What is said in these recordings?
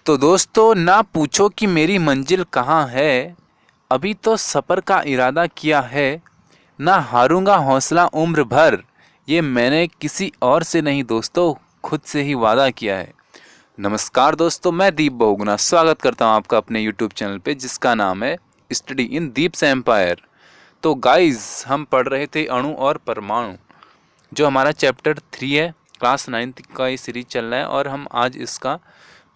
तो दोस्तों ना पूछो कि मेरी मंजिल कहाँ है, अभी तो सफ़र का इरादा किया है। ना हारूंगा हौसला उम्र भर, ये मैंने किसी और से नहीं दोस्तों, खुद से ही वादा किया है। नमस्कार दोस्तों, मैं दीप बहुगुना स्वागत करता हूँ आपका अपने यूट्यूब चैनल पे जिसका नाम है स्टडी इन दीप्स एम्पायर। तो गाइस, हम पढ़ रहे थे अणु और परमाणु, जो हमारा चैप्टर 3 है। क्लास 9 का ये सीरीज चल रहा है और हम आज इसका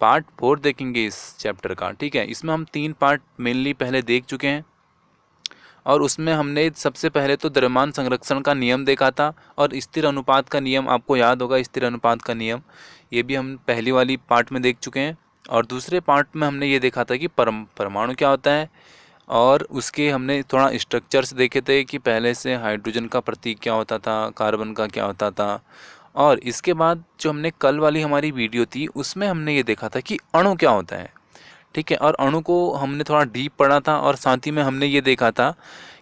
पार्ट 4 देखेंगे इस चैप्टर का। ठीक है, इसमें हम 3 पार्ट मेनली पहले देख चुके हैं और उसमें हमने सबसे पहले तो द्रव्यमान संरक्षण का नियम देखा था और स्थिर अनुपात का नियम, आपको याद होगा स्थिर अनुपात का नियम, ये भी हम पहली वाली पार्ट में देख चुके हैं। और दूसरे पार्ट में हमने ये देखा था कि परमाणु क्या होता है और उसके हमने थोड़ा स्ट्रक्चर्स देखे थे कि पहले से हाइड्रोजन का प्रतीक क्या होता था, कार्बन का क्या होता था। और इसके बाद जो हमने कल वाली हमारी वीडियो थी उसमें हमने ये देखा था कि अणु क्या होता है। ठीक है, और अणु को हमने थोड़ा डीप पढ़ा था और साथ ही में हमने ये देखा था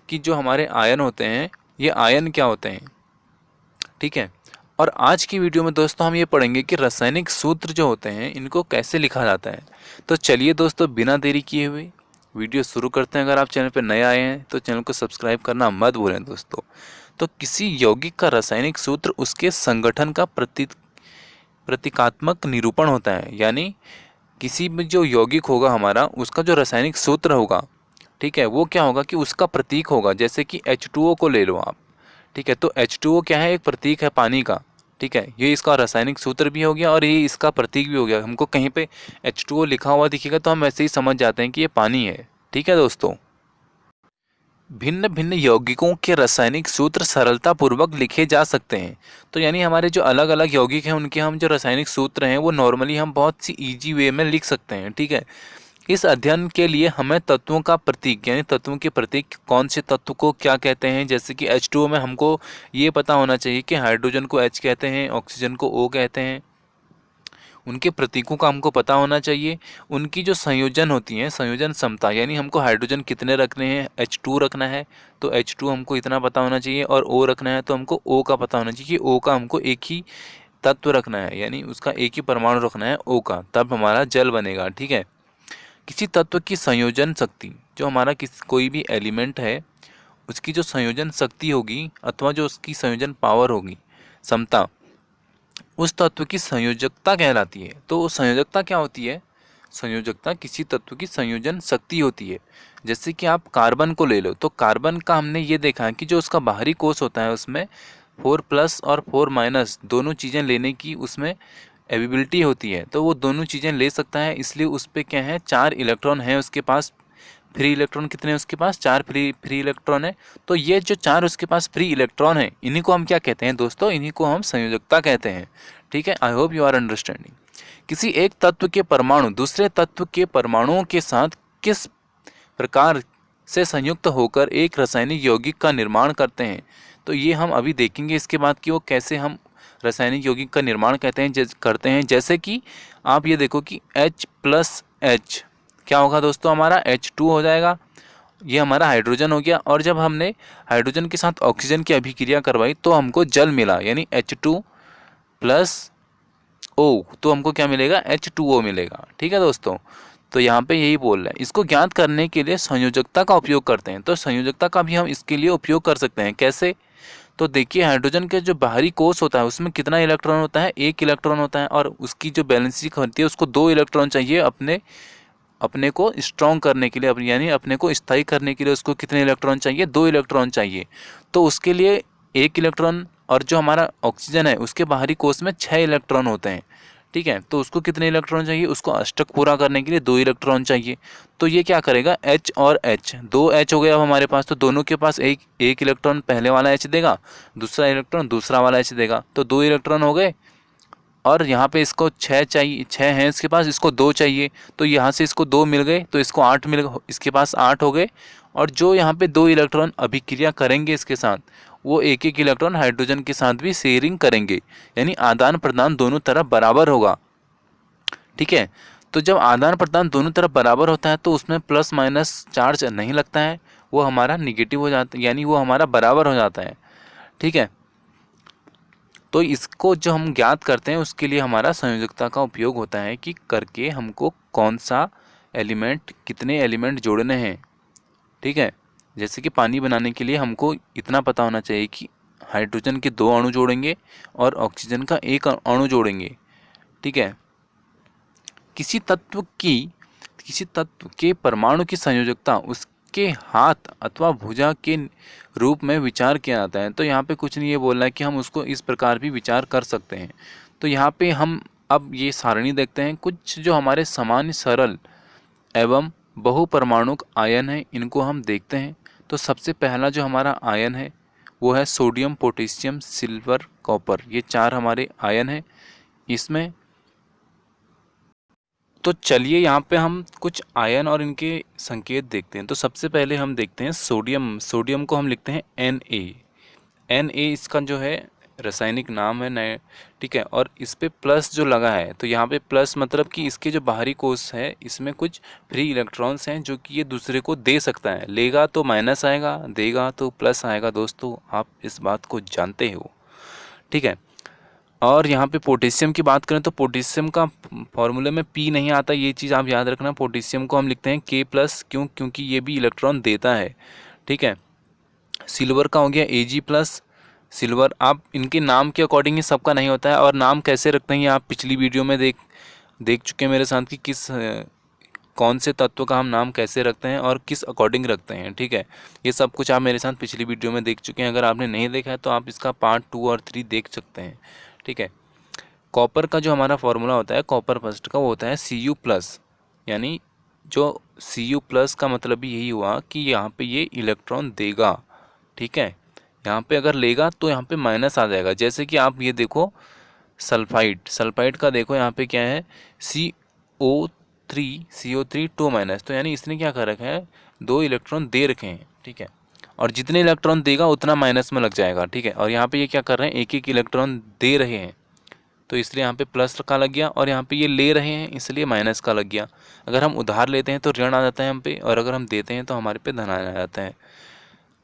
कि जो हमारे आयन होते हैं ये आयन क्या होते हैं। ठीक है, और आज की वीडियो में दोस्तों हम ये पढ़ेंगे कि रासायनिक सूत्र जो होते हैं इनको कैसे लिखा जाता है। तो चलिए दोस्तों, बिना देरी किए हुए वीडियो शुरू करते हैं। अगर आप चैनल पर नए आए हैं तो चैनल को सब्सक्राइब करना मत भूलें दोस्तों। तो किसी यौगिक का रासायनिक सूत्र उसके संगठन का प्रतीकात्मक निरूपण होता है, यानी किसी भी जो यौगिक होगा हमारा उसका जो रासायनिक सूत्र होगा, ठीक है, वो क्या होगा कि उसका प्रतीक होगा। जैसे कि H2O को ले लो आप। ठीक है, तो H2O क्या है, एक प्रतीक है पानी का। ठीक है, ये इसका रासायनिक सूत्र भी हो गया और ये इसका प्रतीक भी हो गया। हमको कहीं पे H2O लिखा हुआ दिखेगा तो हम ऐसे ही समझ जाते हैं कि ये पानी है। ठीक है दोस्तों, भिन्न भिन्न यौगिकों के रासायनिक सूत्र सरलतापूर्वक लिखे जा सकते हैं। तो यानी हमारे जो अलग अलग यौगिक हैं उनके हम जो रासायनिक सूत्र हैं वो नॉर्मली हम बहुत सी इजी वे में लिख सकते हैं। ठीक है, इस अध्ययन के लिए हमें तत्वों का प्रतीक, यानी तत्वों के प्रतीक कौन से तत्व को क्या कहते हैं। जैसे कि H2O में हमको ये पता होना चाहिए कि हाइड्रोजन को H कहते हैं, ऑक्सीजन को O कहते हैं। उनके प्रतीकों का हमको पता होना चाहिए। उनकी जो संयोजन होती हैं, संयोजन क्षमता, यानी हमको हाइड्रोजन कितने रखने हैं, H2 रखना है तो H2 हमको इतना पता होना चाहिए, और O रखना है तो हमको O का पता होना चाहिए कि O का हमको एक ही तत्व रखना है, यानी उसका एक ही परमाणु रखना है O का, तब हमारा जल बनेगा। ठीक है, किसी तत्व की संयोजन शक्ति, जो हमारा कोई भी एलिमेंट है उसकी जो संयोजन शक्ति होगी अथवा जो उसकी संयोजन पावर होगी, क्षमता, उस तत्व की संयोजकता कहलाती है। तो संयोजकता क्या होती है, संयोजकता किसी तत्व की संयोजन शक्ति होती है। जैसे कि आप कार्बन को ले लो, तो कार्बन का हमने ये देखा है कि जो उसका बाहरी कोश होता है उसमें 4+ और 4- दोनों चीज़ें लेने की उसमें एबिलिटी होती है, तो वो दोनों चीज़ें ले सकता है। इसलिए उस पर क्या है, 4 इलेक्ट्रॉन है उसके पास। फ्री इलेक्ट्रॉन कितने हैं उसके पास, 4 फ्री इलेक्ट्रॉन है। तो ये जो 4 उसके पास फ्री इलेक्ट्रॉन है, इन्हीं को हम क्या कहते हैं दोस्तों, इन्हीं को हम संयोजकता कहते हैं। ठीक है, I hope you are understanding. किसी एक तत्व के परमाणु दूसरे तत्व के परमाणुओं के साथ किस प्रकार से संयुक्त होकर एक रासायनिक यौगिक का निर्माण करते हैं, तो ये हम अभी देखेंगे इसके बाद कि वो कैसे हम रासायनिक यौगिक का निर्माण करते हैं। जैसे कि आप ये देखो कि H+H क्या होगा दोस्तों, हमारा H2 हो जाएगा, ये हमारा हाइड्रोजन हो गया। और जब हमने हाइड्रोजन के साथ ऑक्सीजन की अभिक्रिया करवाई तो हमको जल मिला, यानी H2+O, तो हमको क्या मिलेगा, H2O मिलेगा। ठीक है दोस्तों, तो यहाँ पे यही बोल रहा है। इसको ज्ञात करने के लिए संयोजकता का उपयोग करते हैं। तो संयोजकता का भी हम इसके लिए उपयोग कर सकते हैं। कैसे, तो देखिए हाइड्रोजन के जो बाहरी कोश होता है उसमें कितना इलेक्ट्रॉन होता है, 1 इलेक्ट्रॉन होता है, और उसकी जो बैलेंसिंग होती है उसको 2 इलेक्ट्रॉन चाहिए अपने अपने को स्ट्रॉन्ग करने के लिए, यानी अपने को स्थायी करने के लिए उसको कितने इलेक्ट्रॉन चाहिए, 2 इलेक्ट्रॉन चाहिए। तो उसके लिए 1 इलेक्ट्रॉन, और जो हमारा ऑक्सीजन है उसके बाहरी कोश में 6 इलेक्ट्रॉन होते हैं। ठीक है, तो उसको कितने इलेक्ट्रॉन चाहिए, उसको अष्टक पूरा करने के लिए 2 इलेक्ट्रॉन चाहिए। तो ये क्या करेगा, H और H, 2 H हो गया अब हमारे पास, तो दोनों के पास एक इलेक्ट्रॉन पहले वाला H देगा, दूसरा इलेक्ट्रॉन दूसरा वाला H देगा, तो 2 इलेक्ट्रॉन हो गए। और यहाँ पे इसको 6 चाहिए, 6 हैं इसके पास, इसको 2 चाहिए, तो यहाँ से इसको 2 मिल गए तो इसको 8 मिल गए, इसके पास 8 हो गए। और जो यहाँ पे 2 इलेक्ट्रॉन अभिक्रिया करेंगे इसके साथ, वो एक एक इलेक्ट्रॉन हाइड्रोजन के साथ भी शेयरिंग करेंगे, यानी आदान प्रदान दोनों तरफ बराबर होगा। ठीक है, तो जब आदान प्रदान दोनों तरफ बराबर होता है तो उसमें प्लस माइनस चार्ज नहीं लगता है, वो हमारा निगेटिव हो जाता है, यानी वो हमारा बराबर हो जाता है। ठीक है, तो इसको जो हम ज्ञात करते हैं उसके लिए हमारा संयोजकता का उपयोग होता है कि करके हमको कौन सा एलिमेंट, कितने एलिमेंट जोड़ने हैं। ठीक है, जैसे कि पानी बनाने के लिए हमको इतना पता होना चाहिए कि हाइड्रोजन के 2 अणु जोड़ेंगे और ऑक्सीजन का 1 अणु जोड़ेंगे। ठीक है, किसी तत्व के परमाणु की संयोजकता उसके हाथ अथवा भुजा के रूप में विचार किया जाता है। तो यहाँ पे कुछ नहीं ये बोलना है कि हम उसको इस प्रकार भी विचार कर सकते हैं। तो यहाँ पे हम अब ये सारणी देखते हैं, कुछ जो हमारे सामान्य सरल एवं बहुपरमाणुक आयन है इनको हम देखते हैं। तो सबसे पहला जो हमारा आयन है वो है सोडियम, पोटेशियम, सिल्वर, कॉपर। ये 4 हमारे आयन हैं इसमें। तो चलिए यहाँ पे हम कुछ आयन और इनके संकेत देखते हैं। तो सबसे पहले हम देखते हैं सोडियम। सोडियम को हम लिखते हैं Na। इसका जो है रासायनिक नाम है नए। ठीक है, और इस पे प्लस जो लगा है, तो यहाँ पे प्लस मतलब कि इसके जो बाहरी कोश है इसमें कुछ फ्री इलेक्ट्रॉन्स हैं जो कि ये दूसरे को दे सकता है। लेगा तो माइनस आएगा, देगा तो प्लस आएगा। दोस्तों आप इस बात को जानते हो। ठीक है, और यहाँ पे पोटेशियम की बात करें तो पोटेशियम का फॉर्मूले में पी नहीं आता, ये चीज़ आप याद रखना। पोटेशियम को हम लिखते हैं K+, क्योंकि ये भी इलेक्ट्रॉन देता है। ठीक है, सिल्वर का हो गया Ag+। सिल्वर आप इनके नाम के अकॉर्डिंग ही सबका नहीं होता है, और नाम कैसे रखते हैं ये आप पिछली वीडियो में देख चुके हैं मेरे साथ कि कौन से तत्व का हम नाम कैसे रखते हैं और किस अकॉर्डिंग रखते हैं। ठीक है, ये सब कुछ आप मेरे साथ पिछली वीडियो में देख चुके हैं। अगर आपने नहीं देखा है तो आप इसका पार्ट 2 और 3 देख सकते हैं। ठीक है, कॉपर का जो हमारा फॉर्मूला होता है कॉपर फर्स्ट का, वो होता है Cu+। यानी जो Cu+ का मतलब भी यही हुआ कि यहाँ पे ये इलेक्ट्रॉन देगा। ठीक है, यहाँ पे अगर लेगा तो यहाँ पे माइनस आ जाएगा। जैसे कि आप ये देखो सल्फाइड का देखो यहाँ पे क्या है CO3 2-, तो यानी इसने क्या कर रखा है, 2 इलेक्ट्रॉन दे रखे हैं। ठीक है, और जितने इलेक्ट्रॉन देगा उतना माइनस में लग जाएगा। ठीक है, और यहाँ पे ये क्या कर रहे हैं, एक इलेक्ट्रॉन दे रहे हैं तो इसलिए यहाँ पे प्लस का लग गया, और यहाँ पे ये ले रहे हैं इसलिए माइनस का लग गया। अगर हम उधार लेते हैं तो ऋण आ जाता है हम पे, और अगर हम देते हैं तो हमारे पे धन आ जाता है।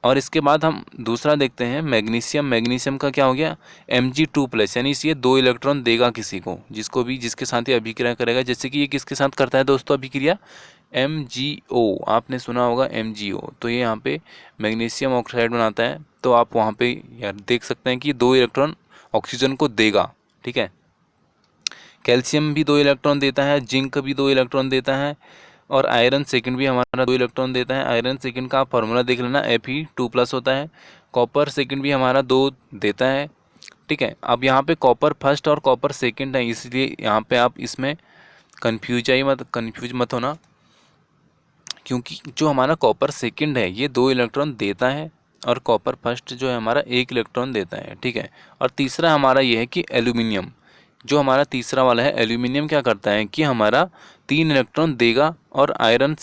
और इसके बाद हम दूसरा देखते हैं मैग्नीशियम का क्या हो गया Mg2+, यानी ये 2 इलेक्ट्रॉन देगा किसी को, जिसके साथ ये अभिक्रिया करेगा। जैसे कि ये किसके साथ करता है दोस्तों अभिक्रिया, MgO, आपने सुना होगा MgO। तो ये यहाँ पे मैग्नीशियम ऑक्साइड बनाता है। तो आप वहाँ पे यार देख सकते हैं कि 2 इलेक्ट्रॉन ऑक्सीजन को देगा। ठीक है, कैल्शियम भी 2 इलेक्ट्रॉन देता है, जिंक भी 2 इलेक्ट्रॉन देता है, और आयरन सेकंड भी हमारा 2 इलेक्ट्रॉन देता है। आयरन सेकंड का फॉर्मूला देख लेना, Fe2+ होता है। कॉपर सेकंड भी हमारा 2 देता है। ठीक है, अब यहाँ पे कॉपर फर्स्ट और कॉपर सेकंड है, इसलिए यहाँ पे आप इसमें कंफ्यूज मत होना, क्योंकि जो हमारा कॉपर सेकंड है ये 2 इलेक्ट्रॉन देता है, और कॉपर फर्स्ट जो है हमारा 1 इलेक्ट्रॉन देता है। ठीक है, और तीसरा हमारा ये है कि एल्यूमिनियम, जो हमारा तीसरा वाला है एल्यूमिनियम क्या करता है कि हमारा 3 इलेक्ट्रॉन देगा, और आयरन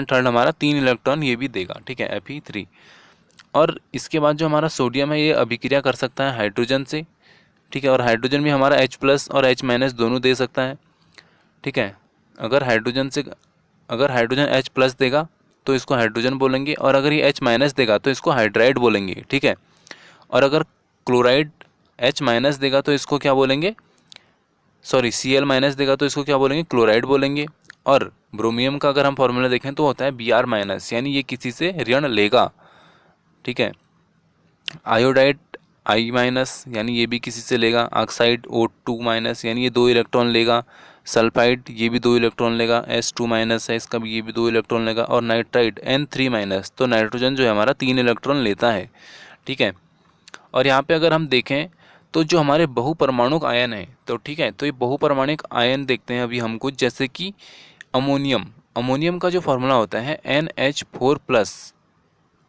थर्ड हमारा 3 इलेक्ट्रॉन ये भी देगा। ठीक है, Fe3। और इसके बाद जो हमारा सोडियम है ये अभिक्रिया कर सकता है हाइड्रोजन से। ठीक है, और हाइड्रोजन भी हमारा H+ और H- दोनों दे सकता है। ठीक है, अगर हाइड्रोजन H+ देगा तो इसको हाइड्रोजन बोलेंगे, और अगर ये H- देगा तो इसको हाइड्राइड बोलेंगे। ठीक है, और अगर क्लोराइड H- देगा तो इसको क्या बोलेंगे, Cl- देगा तो इसको क्या बोलेंगे, क्लोराइड बोलेंगे। और ब्रोमियम का अगर हम फॉर्मूला देखें तो होता है Br-, यानी ये किसी से ऋण लेगा। ठीक है, आयोडाइड I-, यानी ये भी किसी से लेगा। ऑक्साइड O2-, यानी ये 2 इलेक्ट्रॉन लेगा। सल्फाइड ये भी 2 इलेक्ट्रॉन लेगा, S2- है इसका भी, ये भी 2 इलेक्ट्रॉन लेगा। और नाइट्राइड N3-, तो नाइट्रोजन जो है हमारा 3 इलेक्ट्रॉन लेता है। ठीक है, और यहाँ पे अगर हम देखें तो जो हमारे बहुपरमाणुक आयन है, तो ठीक है, तो ये बहुपरमाणुक आयन देखते हैं अभी हम कुछ, जैसे कि अमोनियम का जो फॉर्मूला होता है NH4+।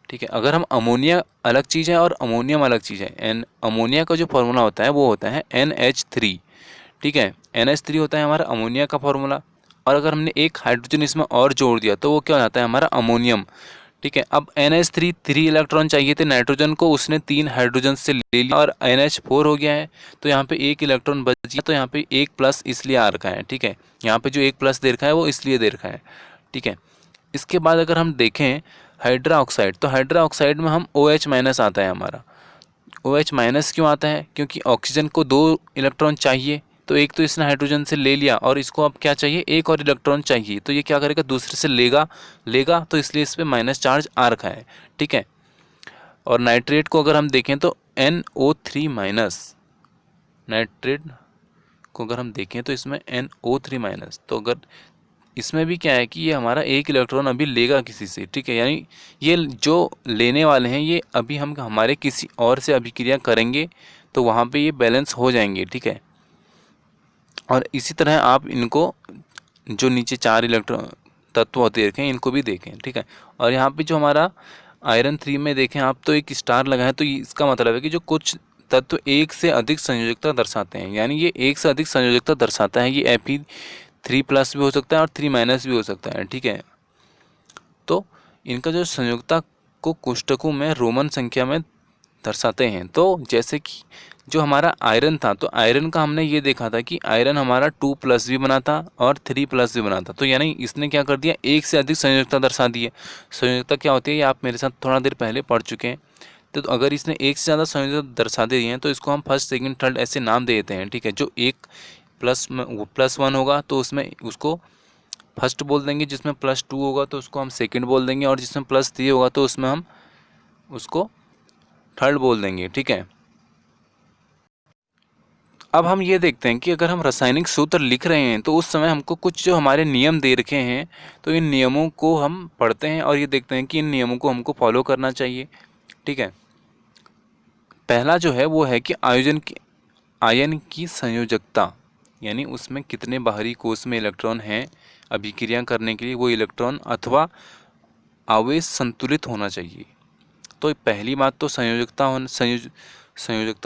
ठीक है, अगर हम अमोनिया अलग चीज़ है और अमोनियम अलग चीज़ है। अमोनिया का जो फार्मूला होता है वो होता है NH3। ठीक है, NH3 होता है हमारा अमोनिया का फार्मूला, और अगर हमने एक हाइड्रोजन इसमें और जोड़ दिया तो वो क्या हो जाता है हमारा अमोनियम। ठीक है, अब NH3 3 इलेक्ट्रॉन चाहिए थे नाइट्रोजन को, उसने 3 हाइड्रोजन से ले लिया और NH4 हो गया है। तो यहाँ पे 1 इलेक्ट्रॉन बच गया, तो यहाँ पे 1+ इसलिए आ रखा है। ठीक है, यहाँ पे जो 1+ दे रखा है वो इसलिए दे रखा है। ठीक है, इसके बाद अगर हम देखें हाइड्रा ऑक्साइड, तो हाइड्रा ऑक्साइड में हम OH- आता है हमारा। OH माइनस क्यों आता है? क्योंकि ऑक्सीजन को 2 इलेक्ट्रॉन चाहिए, तो एक तो इसने हाइड्रोजन से ले लिया और इसको अब क्या चाहिए, एक और इलेक्ट्रॉन चाहिए, तो ये क्या करेगा, दूसरे से लेगा तो इसलिए इस पर माइनस चार्ज आ रखा है। ठीक है। और नाइट्रेट को अगर हम देखें तो NO3 माइनस, नाइट्रेट को अगर हम देखें तो इसमें NO3 माइनस, तो अगर इसमें भी क्या है कि ये हमारा एक इलेक्ट्रॉन अभी लेगा किसी से। ठीक है, यानी ये जो लेने वाले हैं ये अभी हम हमारे किसी और से अभिक्रिया करेंगे तो वहाँ पे ये बैलेंस हो जाएंगे। ठीक है। और इसी तरह आप इनको जो नीचे 4 इलेक्ट्रॉन तत्व होते देखें, इनको भी देखें। ठीक है। और यहाँ पे जो हमारा आयरन 3 में देखें आप, तो एक स्टार लगा है, तो इसका मतलब है कि जो कुछ तत्व एक से अधिक संयोजकता दर्शाते हैं, यानी ये एक से अधिक संयोजकता दर्शाता है। ये Fe3+ भी हो सकता है और 3- भी हो सकता है। ठीक है। तो इनका जो संयोजकता को कोष्ठकों में रोमन संख्या में दर्शाते हैं। तो जैसे कि जो हमारा आयरन था, तो आयरन का हमने ये देखा था कि आयरन हमारा 2+ भी बना था और 3+ भी बना था। तो यानी इसने क्या कर दिया, एक से अधिक संयोजकता दर्शा दी है। संयोजकता क्या होती है ये आप मेरे साथ थोड़ा देर पहले पढ़ चुके हैं। तो अगर इसने एक से ज़्यादा संयोजकता दर्शा दी है तो इसको हम फर्स्ट, सेकंड, थर्ड ऐसे नाम दे देते हैं। ठीक है। जो एक +1 होगा तो उसमें उसको फर्स्ट बोल देंगे, जिसमें +2 होगा तो उसको हम सेकंड बोल देंगे, और जिसमें +3 होगा तो उसमें हम उसको थर्ड बोल देंगे। ठीक है। अब हम ये देखते हैं कि अगर हम रासायनिक सूत्र लिख रहे हैं तो उस समय हमको कुछ जो हमारे नियम दे रखे हैं, तो इन नियमों को हम पढ़ते हैं और ये देखते हैं कि इन नियमों को हमको फॉलो करना चाहिए। ठीक है। पहला जो है वो है कि आयन की संयोजकता, यानी उसमें कितने बाहरी कोष में इलेक्ट्रॉन हैं अभिक्रिया करने के लिए, वो इलेक्ट्रॉन अथवा आवेश संतुलित होना चाहिए। तो पहली बात तो संयोजकता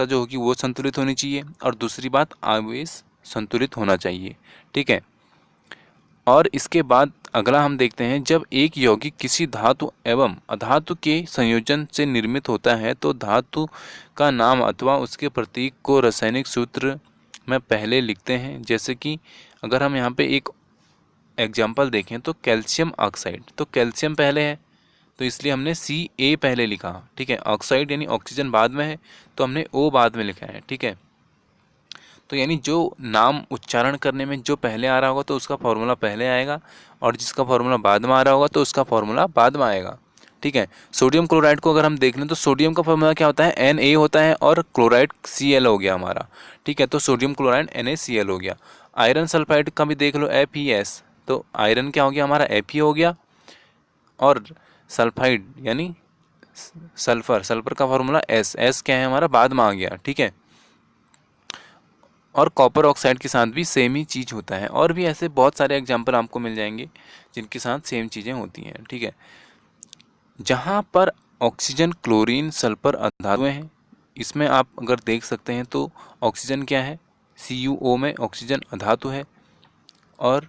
जो होगी वो संतुलित होनी चाहिए, और दूसरी बात आवेश संतुलित होना चाहिए। ठीक है। और इसके बाद अगला हम देखते हैं, जब एक यौगिक किसी धातु एवं अधातु के संयोजन से निर्मित होता है तो धातु का नाम अथवा उसके प्रतीक को रासायनिक सूत्र में पहले लिखते हैं। जैसे कि अगर हम यहाँ पे एक एग्जाम्पल देखें तो कैल्शियम ऑक्साइड, तो कैल्शियम पहले है तो इसलिए हमने Ca पहले लिखा। ठीक है। ऑक्साइड यानी ऑक्सीजन बाद में है तो हमने O बाद में लिखा है। ठीक है। तो यानी जो नाम उच्चारण करने में जो पहले आ रहा होगा तो उसका फॉर्मूला पहले आएगा, और जिसका फॉर्मूला बाद में आ रहा होगा तो उसका फॉर्मूला बाद में आएगा। ठीक है। सोडियम क्लोराइड को अगर हम देख लें तो सोडियम का फॉर्मूला क्या होता है, Na होता है, और क्लोराइड Cl हो गया हमारा। ठीक है। तो सोडियम क्लोराइड NaCl हो गया। आयरन सल्फाइड का भी देख लो FeS, तो आयरन क्या हो गया हमारा Fe हो गया, और सल्फाइड यानी सल्फर का फॉर्मूला S क्या है हमारा, बाद में आ गया। ठीक है। और कॉपर ऑक्साइड के साथ भी सेम ही चीज़ होता है, और भी ऐसे बहुत सारे एग्जाम्पल आपको मिल जाएंगे जिनके साथ सेम चीज़ें होती हैं। ठीक है। जहाँ पर ऑक्सीजन, क्लोरीन, सल्फर अधातुएं हैं, इसमें आप अगर देख सकते हैं तो ऑक्सीजन क्या है, CuO में ऑक्सीजन अधातु है, और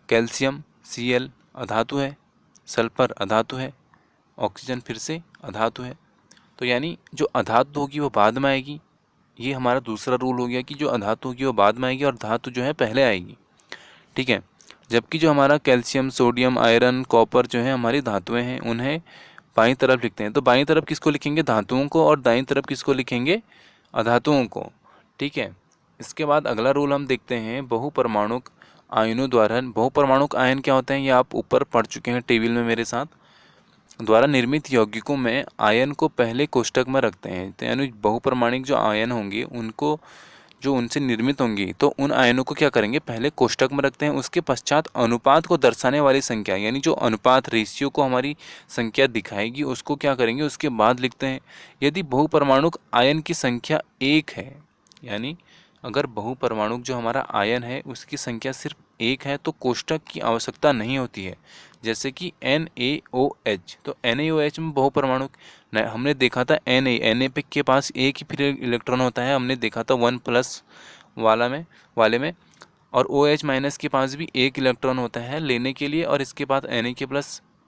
कैल्शियम Cl अधातु है, सल्फर अधातु है, ऑक्सीजन फिर से अधातु है। तो यानी जो अधातु होगी वो बाद में आएगी। ये हमारा दूसरा रूल हो गया कि जो अधातु होगी वो बाद में आएगी और धातु जो है पहले आएगी। ठीक है। जबकि जो हमारा कैल्शियम, सोडियम, आयरन, कॉपर जो है हमारी धातुएं हैं, उन्हें बाईं तरफ लिखते हैं। तो बाईं तरफ किसको लिखेंगे, धातुओं को, और दाईं तरफ किसको लिखेंगे, अधातुओं को। ठीक है। इसके बाद अगला रूल हम देखते हैं, बहुपरमाणुक आयनों द्वारा। बहुपरमाणुक आयन क्या होते हैं ये आप ऊपर पढ़ चुके हैं टेबल में मेरे साथ। द्वारा निर्मित यौगिकों में आयन को पहले कोष्ठक में रखते हैं। तो यानी बहुपरमाणिक जो आयन होंगे उनको, जो उनसे निर्मित होंगी, तो उन आयनों को क्या करेंगे, पहले कोष्ठक में रखते हैं। उसके पश्चात अनुपात को दर्शाने वाली संख्या, यानी जो अनुपात रेशियो को हमारी संख्या दिखाएगी उसको क्या करेंगे, उसके बाद लिखते हैं। यदि बहुपरमाणुक आयन की संख्या 1 है, यानी अगर बहुपरमाणुक जो हमारा आयन है उसकी संख्या सिर्फ 1 है तो कोष्ठक की आवश्यकता नहीं होती है। जैसे कि NaOH, तो NaOH में बहुपरमाणुक हमने देखा था Na पे के पास एक ही फिर इलेक्ट्रॉन होता है, हमने देखा था 1+ वाले में, और OH- के पास भी एक इलेक्ट्रॉन होता है लेने के लिए, और इसके बाद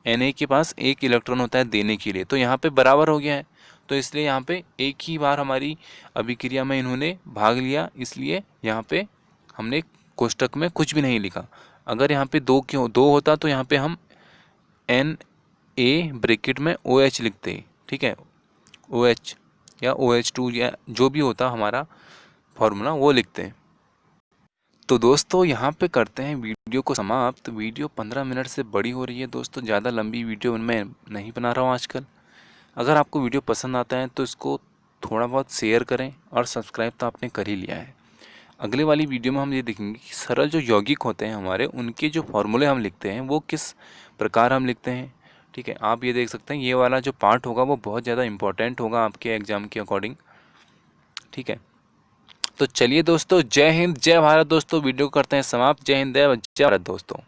Na के पास एक इलेक्ट्रॉन होता है देने के लिए। तो यहाँ पे बराबर हो गया है, तो इसलिए यहाँ पे एक ही बार हमारी अभिक्रिया में इन्होंने भाग लिया, इसलिए यहाँ पे हमने कोष्ठक में कुछ भी नहीं लिखा। अगर यहाँ पे 2 होता तो यहाँ पे हम Na ब्रैकेट में OH लिखते। ठीक है, OH, या OH2 या जो भी होता हमारा फॉर्मूला वो लिखते हैं। तो दोस्तों यहाँ पे करते हैं वीडियो को समाप्त। वीडियो 15 मिनट से बड़ी हो रही है दोस्तों, ज़्यादा लंबी वीडियो मैं नहीं बना रहा हूँ आजकल। अगर आपको वीडियो पसंद आता है तो इसको थोड़ा बहुत शेयर करें, और सब्सक्राइब तो आपने कर ही लिया है। अगले वाली वीडियो में हम ये देखेंगे कि सरल जो यौगिक होते हैं हमारे, उनके जो फॉर्मूले हम लिखते हैं वो किस प्रकार हम लिखते हैं। ठीक है, आप ये देख सकते हैं, ये वाला जो पार्ट होगा वो बहुत ज़्यादा इंपॉर्टेंट होगा आपके एग्ज़ाम के अकॉर्डिंग। ठीक है, तो चलिए दोस्तों, जय हिंद जय भारत दोस्तों। वीडियो को करते हैं समाप्त। जय हिंद जय भारत दोस्तों।